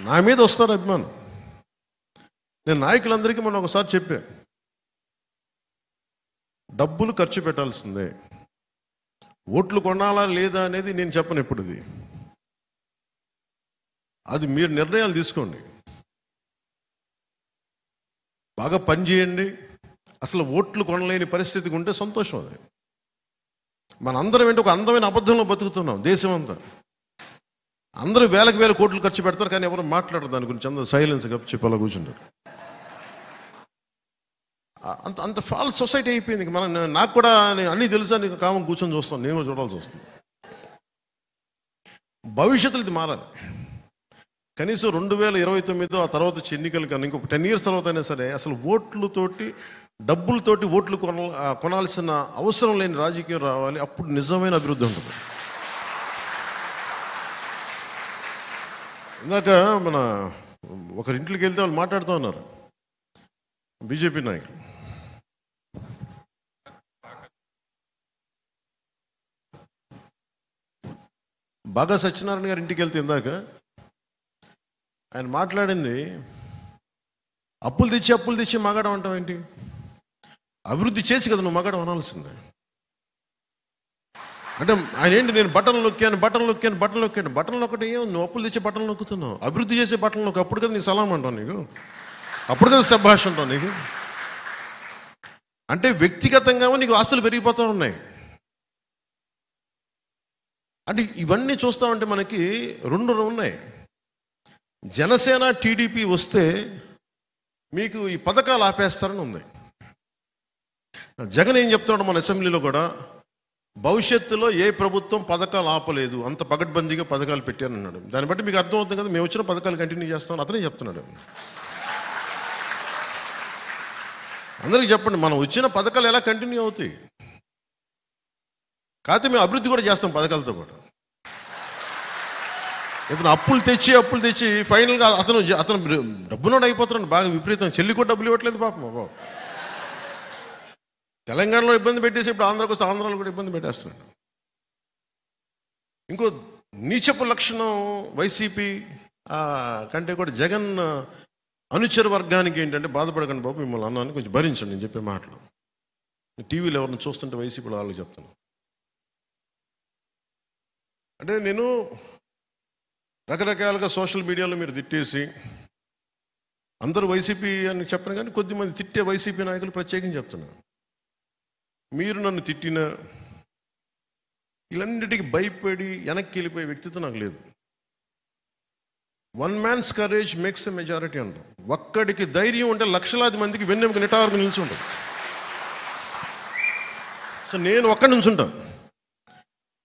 Speaker 1: నా మీద వస్తారు అభిమానం. నేను నాయకులందరికీ మొన్న ఒకసారి చెప్పా, డబ్బులు ఖర్చు పెట్టాల్సిందే, ఓట్లు కొనాలా లేదా అనేది నేను చెప్పను. ఎప్పుడు అది మీరు నిర్ణయాలు తీసుకోండి, బాగా పనిచేయండి. అసలు ఓట్లు కొనలేని పరిస్థితికి ఉంటే సంతోషం. అది మనందరం ఏంటి ఒక అందమైన అబద్ధంలో బతుకుతున్నాం. దేశం అంతా అందరూ వేల కోట్లు ఖర్చు పెడతారు, కానీ ఎవరు మాట్లాడరు దాని గురించి. అందరూ సైలెన్స్ చెప్పి అలా కూర్చుంటారు. అంత ఫాల్స్ సొసైటీ అయిపోయింది. నాకు కూడా అన్నీ తెలుసా, నీకు కామం కూర్చొని చూస్తాను, నేను కూడా చూడాల్సి వస్తుంది. భవిష్యత్తులో ఇది మారాలి. కనీసం 2029 ఆ తర్వాత వచ్చే ఎన్నికలు కానీ ఇంకొక 10 years తర్వాత అయినా సరే అసలు ఓట్లతోటి, డబ్బులతోటి ఓట్లు కొనాల్సిన అవసరం లేని రాజకీయం రావాలి. అప్పుడు నిజమైన అభివృద్ధి ఉంటుంది. ఇందాక మన ఒకరింట్లోకి వెళ్తే వాళ్ళు మాట్లాడుతూ ఉన్నారు, బీజేపీ నాయకులు. బాగా సత్యనారాయణ గారి ఇంటికి వెళ్తే ఇందాక ఆయన మాట్లాడింది, అప్పులు తెచ్చి మగాడం అంటావు ఏంటి? అభివృద్ధి చేసి కదా నువ్వు మగాడం అనాల్సిందే. అంటే ఆయన ఏంటి, నేను బటన్లు నొక్కాను. బటన్లు ఒకటి ఏం, నువ్వు అప్పులు తెచ్చే బటన్లు నొక్కుతున్నావు, అభివృద్ధి చేసే బటన్లు నొక్కు. అప్పుడు కదా నీ సలాం అంటావు, నీకు అప్పుడు కదా శభాష్ అంటావు నీకు. అంటే వ్యక్తిగతంగా నీకు ఆస్తులు పెరిగిపోతూ ఉన్నాయి. అంటే ఇవన్నీ చూస్తామంటే మనకి 2 ఉన్నాయి. జనసేన టీడీపీ వస్తే మీకు ఈ పథకాలు ఆపేస్తారని ఉంది. జగన్ ఏం చెప్తున్నాడు మన అసెంబ్లీలో కూడా, భవిష్యత్తులో ఏ ప్రభుత్వం పథకాలు ఆపలేదు, అంత పగడ్బందీగా పథకాలు పెట్టారన్నాడు. దాన్ని బట్టి మీకు అర్థమవుతుంది కదా, మేము వచ్చిన పథకాలు కంటిన్యూ చేస్తామని అతనే చెప్తున్నాడు. అందరికీ చెప్పండి, మనం వచ్చిన పథకాలు ఎలా కంటిన్యూ అవుతాయి. కాకపోతే మేము అభివృద్ధి కూడా చేస్తాం పథకాలతో పాటు. ఇతను అప్పులు తెచ్చి ఫైనల్గా అతను డబ్బునోడు అయిపోతున్నాడు బాగా విపరీతం. చెల్లి కూడా డబ్బులు ఇవ్వట్లేదు పాపం. బాబు తెలంగాణలో ఇబ్బంది పెట్టేసి ఇప్పుడు ఆంధ్రాకి వస్తే ఆంధ్రాలో కూడా ఇబ్బంది పెట్టేస్తున్నాడు. ఇంకో నీచపు లక్షణం వైసీపీ కంటే కూడా జగన్ అనుచర వర్గానికి ఏంటంటే, బాధపడకండి బాబు, మిమ్మల్ని అన్నాను కొంచెం భరించండి నేను చెప్పే మాటలు. టీవీలో ఎవరిని చూస్తుంటే వైసీపీలో వాళ్ళకి చెప్తాను. అంటే నేను రకరకాలుగా సోషల్ మీడియాలో మీరు తిట్టేసి, అందరూ వైసీపీ అని చెప్పను కానీ కొద్దిమంది తిట్టే వైసీపీ నాయకులు ప్రత్యేకించి చెప్తున్నారు, మీరు నన్ను తిట్టినా ఇలాంటికి భయపడి వెనక్కి వెళ్ళిపోయే వ్యక్తిత్వం నాకు లేదు. 1 man's courage makes a majority అంటాం. ఒక్కడికి ధైర్యం ఉంటే లక్షలాది మందికి వెన్నెముక నిటారుగా నిల్చుంటాం. సో నేను ఒక్కడి నుంచి ఉంటాను.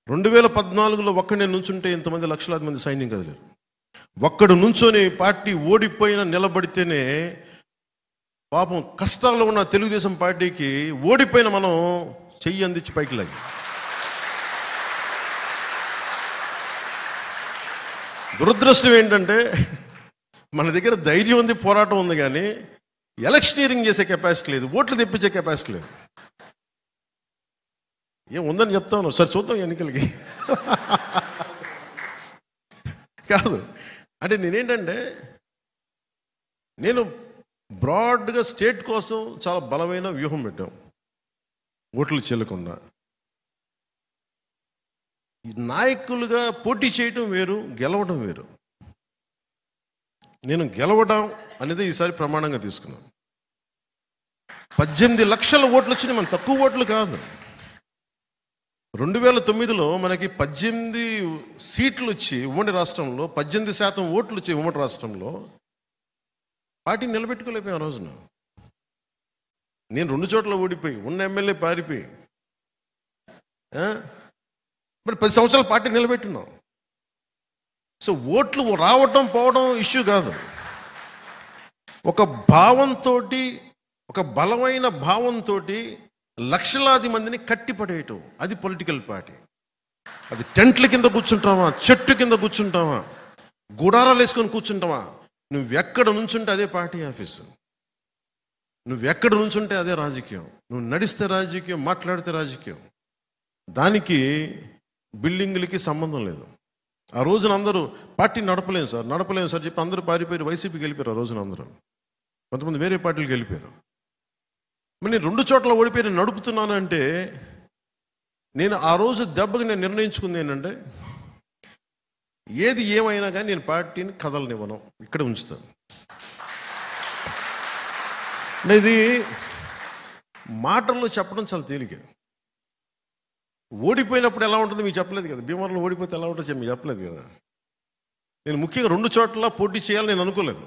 Speaker 1: 2014లో ఒక్కడే నుంచుంటే ఇంతమంది లక్షలాది మంది సైన్యం కదలేరు. ఒక్కడు నుంచొని పార్టీ ఓడిపోయినా నిలబడితేనే పాపం కష్టాల్లో ఉన్న తెలుగుదేశం పార్టీకి ఓడిపోయిన మనం చెయ్యి అందించి పైకి లాగి. దురదృష్టం ఏంటంటే మన దగ్గర ధైర్యం ఉంది, పోరాటం ఉంది, కానీ ఎలక్షనీరింగ్ చేసే కెపాసిటీ లేదు, ఓట్లు తెప్పించే కెపాసిటీ లేదు. ఏం ఉందని చెప్తాను, సరే చూద్దాం ఎన్నికలకి. కాదు అంటే నేనేంటంటే, నేను బ్రాడ్గా స్టేట్ కోసం చాలా బలమైన వ్యూహం పెట్టాం. ఓట్లు చెల్లకుండా నాయకులుగా పోటీ చేయటం వేరు, గెలవడం వేరు. నేను గెలవడం అనేది ఈసారి ప్రమాణంగా తీసుకున్నాను. 18 లక్షల ఓట్లు వచ్చినాయి, మన తక్కువ ఓట్లు కాదు. 2009లో మనకి 18 సీట్లు వచ్చి ఉమ్మడి రాష్ట్రంలో 18% ఓట్లు వచ్చి ఉమ్మడి రాష్ట్రంలో పార్టీని నిలబెట్టుకోలేకపోయాం ఆ రోజున. నేను 2 చోట్ల ఓడిపోయి ఉన్న ఎమ్మెల్యే పారిపోయి మరి 10 సంవత్సరాల పార్టీ నిలబెట్టున్నాం. సో ఓట్లు రావటం పోవడం ఇష్యూ కాదు. ఒక భావంతో, ఒక బలమైన భావంతో లక్షలాది మందిని కట్టిపడేయటం, అది పొలిటికల్ పార్టీ. అది టెంట్ల కింద కూర్చుంటావా, చెట్టు కింద కూర్చుంటావా, గుడారాలు వేసుకొని కూర్చుంటావా, నువ్వెక్కడ నుంచుంటే అదే పార్టీ ఆఫీసు, నువ్వెక్కడ నుంచుంటే అదే రాజకీయం, నువ్వు నడిస్తే రాజకీయం, మాట్లాడితే రాజకీయం. దానికి బిల్డింగులకి సంబంధం లేదు. ఆ రోజున అందరూ పార్టీ నడపలేము సార్ చెప్పి అందరూ పారిపోయారు, వైసీపీకి వెళ్ళిపోయారు. ఆ రోజున అందరూ, కొంతమంది వేరే పార్టీలకు వెళ్ళిపోయారు. మరి నేను 2 చోట్ల ఓడిపోయి నేను నడుపుతున్నాను అంటే, నేను ఆ రోజు దెబ్బకి నేను నిర్ణయించుకుంది ఏంటంటే, ఏది ఏమైనా కానీ నేను పార్టీని కదలనివ్వను, ఇక్కడే ఉంచుతాను. ఇది మాటల్లో చెప్పడం చాలా తేలిక. ఓడిపోయినప్పుడు ఎలా ఉంటుందో మీకు చెప్పలేదు కదా, భీమవరంలో ఓడిపోతే ఎలా ఉంటుందో మీకు చెప్పలేదు కదా. నేను ముఖ్యంగా 2 చోట్ల పోటీ చేయాలని నేను అనుకోలేదు.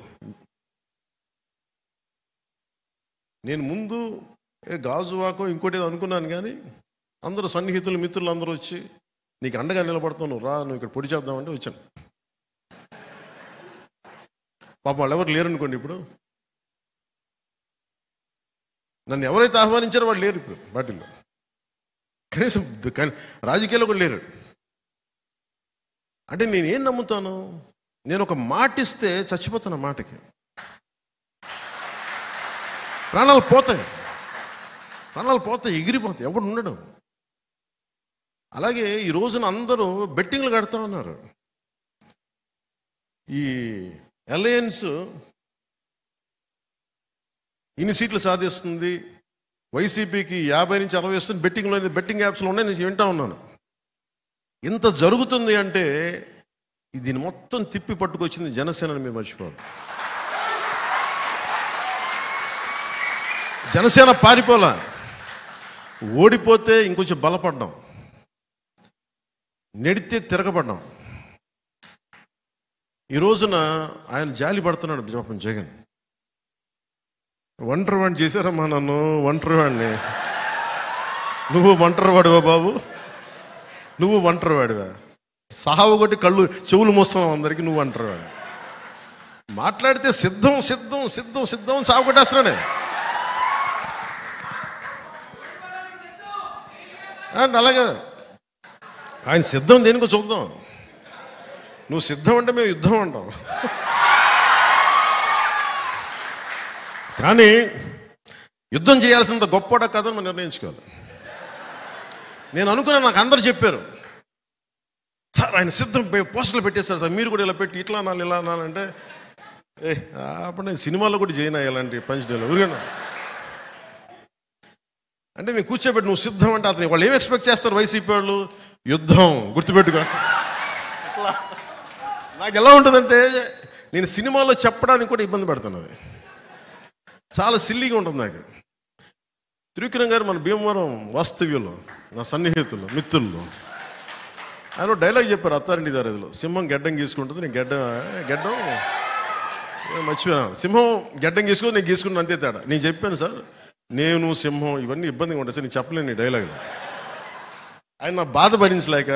Speaker 1: నేను ముందు గాజువాకో ఇంకోటి ఏదో అనుకున్నాను, కానీ అందరూ సన్నిహితులు మిత్రులు అందరూ వచ్చి నీకు అండగా నిలబడతావు, నువ్వు రా, నువ్వు ఇక్కడ పొడి చేద్దామంటే వచ్చాను. పాపం వాళ్ళు ఎవరు లేరు అనుకోండి. ఇప్పుడు నన్ను ఎవరైతే ఆహ్వానించారో వాళ్ళు లేరు ఇప్పుడు పార్టీలో, కనీసం రాజకీయాల్లో కూడా లేరు. అంటే నేనేం నమ్ముతాను, నేను ఒక మాట ఇస్తే చచ్చిపోతాను. ఆ మాటకి ప్రాణాలు పోతాయి, ఎగిరిపోతాయి, ఎవడు ఉండడం. అలాగే ఈ రోజున అందరూ బెట్టింగ్లు కడతా ఉన్నారు. ఈ అలయన్స్ ఇన్ని సీట్లు సాధిస్తుంది, వైసీపీకి 50 నుంచి 60 వస్తుంది, బెట్టింగ్ యాప్స్లో ఉన్నాయి. నేను వింటా ఉన్నాను. ఇంత జరుగుతుంది అంటే దీన్ని మొత్తం తిప్పి పట్టుకొచ్చింది జనసేనని మీరు మర్చిపోవాలి. జనసేన పారిపోలా, ఓడిపోతే ఇంకొంచెం బలపడ్డాం, నెడితే తిరగబడ్డాం. ఈ రోజున ఆయన జాలి పడుతున్నాడు పాపం జగన్. ఒంటరి వాడిని చేశారమ్మా నన్ను, ఒంటరి వాడిని. నువ్వు ఒంటరి వాడివా బాబు, నువ్వు ఒంటరి వాడివా? సావు కొట్టి కళ్ళు చెవులు మోస్తున్నావు అందరికీ, నువ్వు ఒంటరి వాడు. మాట్లాడితే సిద్ధం సిద్ధం సిద్ధం సిద్ధం సాగు కొట్టేస్తున్నాడే. అలాగే ఆయన సిద్ధం దేనికో చూద్దాం. నువ్వు సిద్ధం అంటే మేము యుద్ధం అంటాం. కానీ యుద్ధం చేయాల్సినంత గొప్పడా కాదని మనం నిర్ణయించుకోవాలి. నేను అనుకున్నాను, నాకు అందరు చెప్పారు, సార్ ఆయన సిద్ధం పోస్టర్లు పెట్టేస్తారు సార్, మీరు కూడా ఇలా పెట్టి ఇట్లా అనాలి ఇలా అనాలంటే, అప్పుడు నేను సినిమాలో కూడా చేయను ఇలాంటి పంచ్ డేలో ఊరికన్నా. అంటే నేను కూర్చోబెట్టి నువ్వు సిద్ధం అంటే అతను వాళ్ళు ఏం ఎక్స్పెక్ట్ చేస్తారు వైసీపీ వాళ్ళు? యుద్ధం, గుర్తుపెట్టుకో. ఇట్లా నాకు ఎలా ఉంటుందంటే, నేను సినిమాలో చెప్పడానికి కూడా ఇబ్బంది పడుతున్నాను. అది చాలా సిల్లీగా ఉంటుంది నాకు. త్రివిక్రమ్ గారు మన భీమవరం వాస్తవ్యంలో నా సన్నిహితులు మిత్రులు ఆయన డైలాగ్ చెప్పారు అత్తారింటి దారిలో, సింహం గెడ్డం గీసుకుంటుంది, నేను గెడ్డం మర్చిపోయాను, సింహం గెడ్డం గీసుకొని నేను గీసుకున్నాను, అంతే తేడా. నేను చెప్పాను సార్, నేను సింహం ఇవన్నీ ఇబ్బందిగా ఉంటాయి సార్, నేను చెప్పలేను ఈ డైలాగులు. ఆయన నా బాధ భరించలేక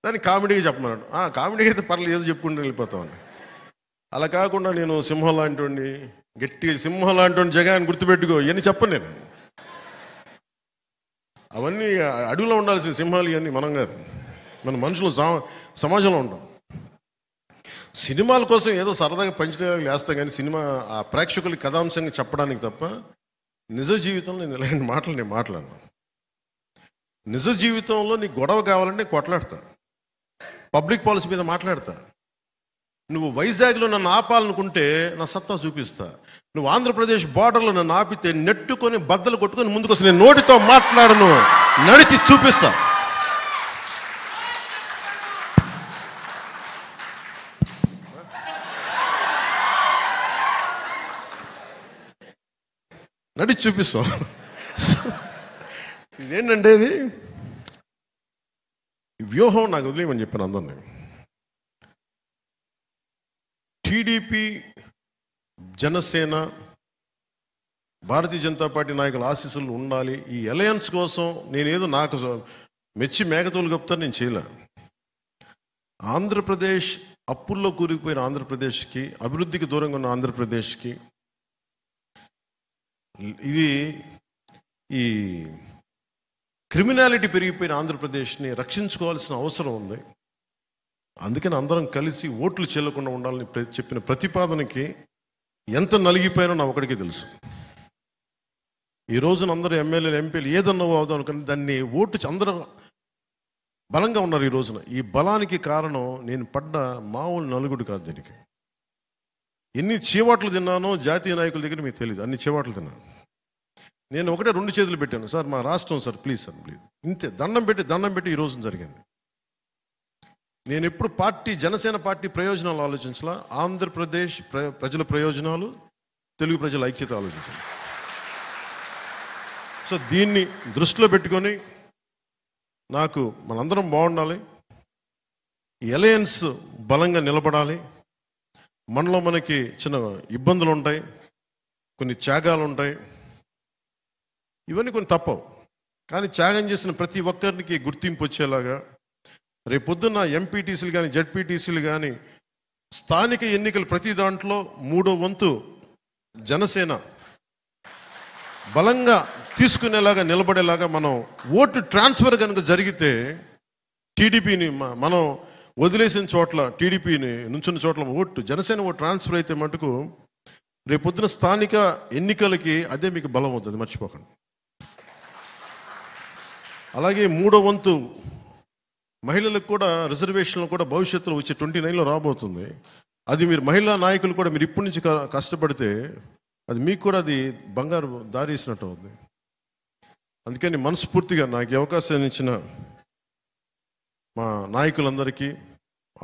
Speaker 1: దాన్ని కామెడీగా చెప్పమన్నాడు. కామెడీగా అయితే పర్లేదు, ఏదో చెప్పుకుంటూ వెళ్ళిపోతామని. అలా కాకుండా నేను సింహం లాంటి వాడిని, గట్టిగా సింహం లాంటి వాడిని జగన్ గుర్తుపెట్టుకో ఇవన్నీ చెప్పను నేను. అవన్నీ అడవిలో ఉండాల్సిన సింహాలు ఇవన్నీ మనం కాదు, మన మనుషులు సమాజంలో ఉంటాం. సినిమాల కోసం ఏదో సరదాగా పంచడానికి వేస్తాం, కానీ సినిమా ఆ ప్రేక్షకులకి కథాంశంగా చెప్పడానికి తప్ప నిజ జీవితంలో నేను ఇలాంటి మాటలు నేను మాట్లాడను. నిజ జీవితంలో నీకు గొడవ కావాలంటే నేను కొట్లాడతా, పబ్లిక్ పాలసీ మీద మాట్లాడతా. నువ్వు వైజాగ్లో నన్ను ఆపాలనుకుంటే నా సత్తా చూపిస్తా. నువ్వు ఆంధ్రప్రదేశ్ బార్డర్లో నన్ను ఆపితే నెట్టుకొని బద్దలు కొట్టుకొని ముందుకు వస్తే నేను నోటితో మాట్లాడను, నడిచి చూపిస్తా. నడిచి చూపిస్తాం. ఇదేంటంటే ఇది వ్యూహం నాకు వదిలేయమని చెప్పాను అందరినీ. టీడీపీ, జనసేన, భారతీయ జనతా పార్టీ నాయకుల ఆశీస్సులు ఉండాలి. ఈ అలయన్స్ కోసం నేనేదో నాకు మెచ్చి మేకతోలు కప్తాను నేను చేయలే. ఆంధ్రప్రదేశ్, అప్పుల్లో కూరుకుపోయిన ఆంధ్రప్రదేశ్కి, అభివృద్ధికి దూరంగా ఉన్న ఆంధ్రప్రదేశ్కి, ఇది ఈ క్రిమినాలిటీ పెరిగిపోయిన ఆంధ్రప్రదేశ్ని రక్షించుకోవాల్సిన అవసరం ఉంది. అందుకని అందరం కలిసి ఓట్లు చెల్లకుండా ఉండాలని చెప్పిన ప్రతిపాదనకి ఎంత నలిగిపోయినా నా ఒకడికి తెలుసు. ఈ రోజున అందరూ ఎమ్మెల్యేలు, ఎంపీలు ఏదన్నా అవుదాం అనుకుని దాన్ని ఓటు అందరూ బలంగా ఉన్నారు ఈ రోజున. ఈ బలానికి కారణం నేను పడ్డ మామూలు నలుగుడు కాదు. దీనికి ఎన్ని చీవాట్లు తిన్నానో జాతీయ నాయకుల దగ్గర మీకు తెలియదు. అన్ని చీవాట్లు తిన్నాను. నేను ఒకటే 2 చేతులు పెట్టాను, సార్ మా రాష్ట్రం సార్ ప్లీజ్ సార్ ప్లీజ్, ఇంతే. దండం పెట్టి ఈ రోజున జరిగింది. నేను ఎప్పుడు జనసేన పార్టీ ప్రయోజనాలు ఆలోచించాల, ఆంధ్రప్రదేశ్ ప్రజల ప్రయోజనాలు, తెలుగు ప్రజల ఐక్యత ఆలోచించాలి. సో దీన్ని దృష్టిలో పెట్టుకొని నాకు మనందరం బాగుండాలి, ఈ అలయన్స్ బలంగా నిలబడాలి. మనలో మనకి చిన్న ఇబ్బందులు ఉంటాయి, కొన్ని త్యాగాలు ఉంటాయి, ఇవన్నీ కొన్ని తప్పవు. కానీ త్యాగం చేసిన ప్రతి ఒక్కరికి గుర్తింపు వచ్చేలాగా రేపొద్దున్న ఎంపీటీసీలు కానీ, జెడ్పీటీసీలు కానీ, స్థానిక ఎన్నికలు ప్రతి దాంట్లో 3వ వంతు జనసేన బలంగా తీసుకునేలాగా నిలబడేలాగా మనం ఓటు ట్రాన్స్ఫర్ కనుక జరిగితే టీడీపీని మనం వదిలేసిన చోట్ల, టీడీపీని నుంచున్న చోట్ల ఓటు జనసేన ఓటు ట్రాన్స్ఫర్ అయితే మటుకు రేపొద్దున స్థానిక ఎన్నికలకి అదే మీకు బలం అవుతుంది, మర్చిపోకండి. అలాగే 3వ వంతు మహిళలకు కూడా రిజర్వేషన్లు కూడా భవిష్యత్తులో వచ్చే 29లో రాబోతుంది. అది మీరు మహిళా నాయకులు కూడా మీరు ఇప్పటి నుంచి కష్టపడితే అది మీకు కూడా అది బంగారు దారి వేసినట్టు అవుతుంది. అందుకని మనస్ఫూర్తిగా నాకు అవకాశం ఇచ్చిన మా నాయకులందరికీ,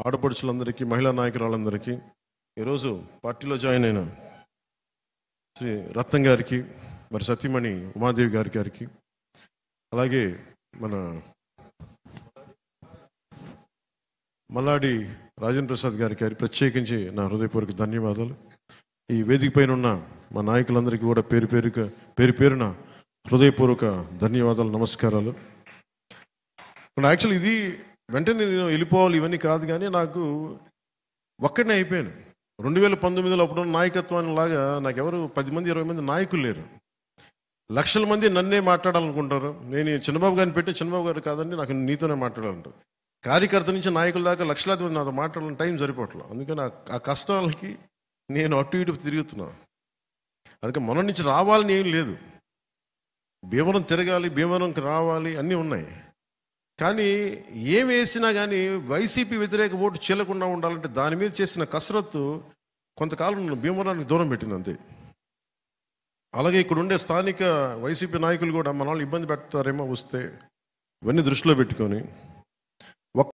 Speaker 1: ఆడపడుచులందరికీ, మహిళా నాయకురాలందరికీ, ఈరోజు పార్టీలో జాయిన్ అయిన శ్రీ రత్నం గారికి, మరి సతీమణి ఉమాదేవి గారికి, అలాగే మన మల్లాడి రాజేంద్ర ప్రసాద్ గారికి ప్రత్యేకించి నా హృదయపూర్వక ధన్యవాదాలు. ఈ వేదిక పైన ఉన్న మా నాయకులందరికీ కూడా పేరున హృదయపూర్వక ధన్యవాదాలు, నమస్కారాలు. యాక్చువల్లీ ఇది వెంటనే నేను వెళ్ళిపోవాలి ఇవన్నీ కాదు, కానీ నాకు ఒక్కడనే అయిపోయాను. 2019లో అప్పుడు నాయకత్వాన్ని లాగా నాకు ఎవరు 10 మంది 20 మంది నాయకులు లేరు. లక్షల మంది నన్నే మాట్లాడాలనుకుంటారు. నేను చంద్రబాబు గారిని పెట్టి, చంద్రబాబు గారు కాదండి నాకు నీతోనే మాట్లాడాలంటారు. కార్యకర్త నుంచి నాయకుల దాకా లక్షలాది మంది నాతో మాట్లాడాలని టైం సరిపోవట్లేదు. అందుకని ఆ కష్టాలకి నేను అటు ఇటు తిరుగుతున్నా. అందుకే మన నుంచి రావాలని ఏం లేదు, భీమవరం తిరగాలి, భీమవరంకి రావాలి, అన్నీ ఉన్నాయి. కానీ ఏం వేసినా కానీ వైసీపీ వ్యతిరేక ఓటు చెల్లకుండా ఉండాలంటే దాని మీద చేసిన కసరత్తు కొంతకాలం భీమవరానికి దూరం పెట్టింది అంతే. అలాగే ఇక్కడ ఉండే స్థానిక వైసీపీ నాయకులు కూడా మన వాళ్ళు ఇబ్బంది పెడతారేమో వస్తే, ఇవన్నీ దృష్టిలో పెట్టుకొని